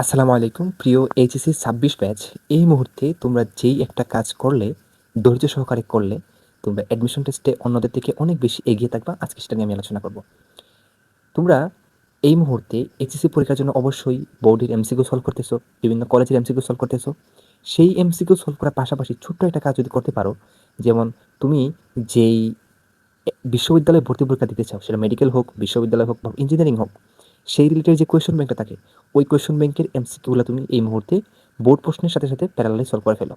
আসসালামু আলাইকুম প্রিয় এইচএসসি ২৬ ব্যাচ। এই মুহূর্তে তোমরা যেই একটা কাজ করলে, ধৈর্য সহকারে করলে, তোমরা অ্যাডমিশন টেস্টে অন্যদের থেকে অনেক বেশি এগিয়ে থাকবা। আজকে সেটা নিয়ে আমি আলোচনা করব। তোমরা এই মুহূর্তে এইচএসসি পরীক্ষার জন্য অবশ্যই বোর্ডের এমসিকিউ সলভ করতেছো, বিভিন্ন কলেজের এমসিকিউ সলভ করতেছো। সেই এমসিকিউ সলভ করার পাশাপাশি ছোট্ট একটা কাজ যদি করতে পারো, যেমন তুমি যেই বিশ্ববিদ্যালয়ে ভর্তি পরীক্ষা দিতে চাও, সেটা মেডিকেল হোক, বিশ্ববিদ্যালয় হোক বা ইঞ্জিনিয়ারিং হোক, সেই রিলেটেড যে কোয়েশ্চন ব্যাংকটা থাকে, ওই কোয়েশ্চন ব্যাংকের এমসিকিউগুলো তুমি এই মুহূর্তে বোর্ড প্রশ্নের সাথে সাথে প্যারালালি সলভ করে ফেলো।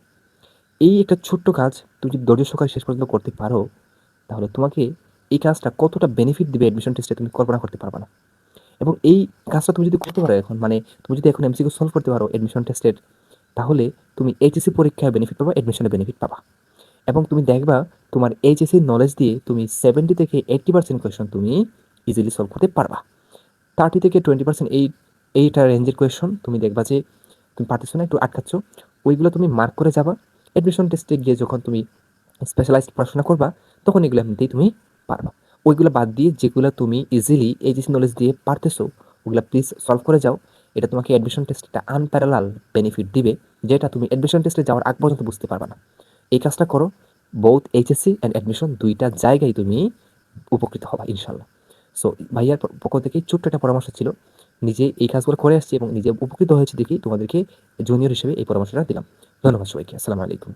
এই একটা ছোট্ট কাজ তুমি যদি ধৈর্য সহকারে শেষ পর্যন্ত করতে পারো, তাহলে তোমাকে এই কাজটা কতটা বেনিফিট দিবে অ্যাডমিশন টেস্টে তুমি কল্পনা করতে পারবে না। এবং এই কাজটা তুমি যদি করতে পারো এখন, মানে তুমি যদি এখন এমসিকিউ সলভ করতে পারো অ্যাডমিশন টেস্টের, তাহলে তুমি এইচএসসি পরীক্ষায় বেনিফিট পাবা, অ্যাডমিশনে বেনিফিট পাবা। এবং তুমি দেখবা তোমার এইচএসসি নলেজ দিয়ে তুমি 70 থেকে 80% কোয়েশন তুমি ইজিলি সলভ করতে পারবা। 30 থেকে 20% এইটা রেঞ্জের কোয়েশন তুমি দেখবা যে তুমি পারতেছো না, একটু আটকাচ্ছ, ওইগুলো তুমি মার্ক করে যাবা। অ্যাডমিশন টেস্টে গিয়ে যখন তুমি স্পেশালাইজড পড়াশোনা করবা, তখন এগুলো এমনিতেই তুমি পারবা। ওইগুলো বাদ দিয়ে যেগুলো তুমি ইজিলি এইচএসসি নলেজ দিয়ে পারতেছো, ওগুলো প্লিজ সলভ করে যাও। এটা তোমাকে অ্যাডমিশন টেস্টে একটা আনপ্যারালাল বেনিফিট দিবে, যেটা তুমি অ্যাডমিশন টেস্টে যাওয়ার আগ পর্যন্ত বুঝতে পারবা না। এই কাজটা করো, বোথ এইচএসসি অ্যান্ড অ্যাডমিশন দুইটা জায়গায় তুমি উপকৃত হবা ইনশাল্লাহ। সো ভাইয়ার পক্ষ থেকে ছোট্ট একটা পরামর্শ ছিল, নিজে এই কাজগুলো করে আসছি এবং নিজে উপকৃত হয়েছি দেখি তোমাদেরকে জুনিয়র হিসেবে এই পরামর্শটা দিলাম। ধন্যবাদ সবাইকে। আসসালামু আলাইকুম।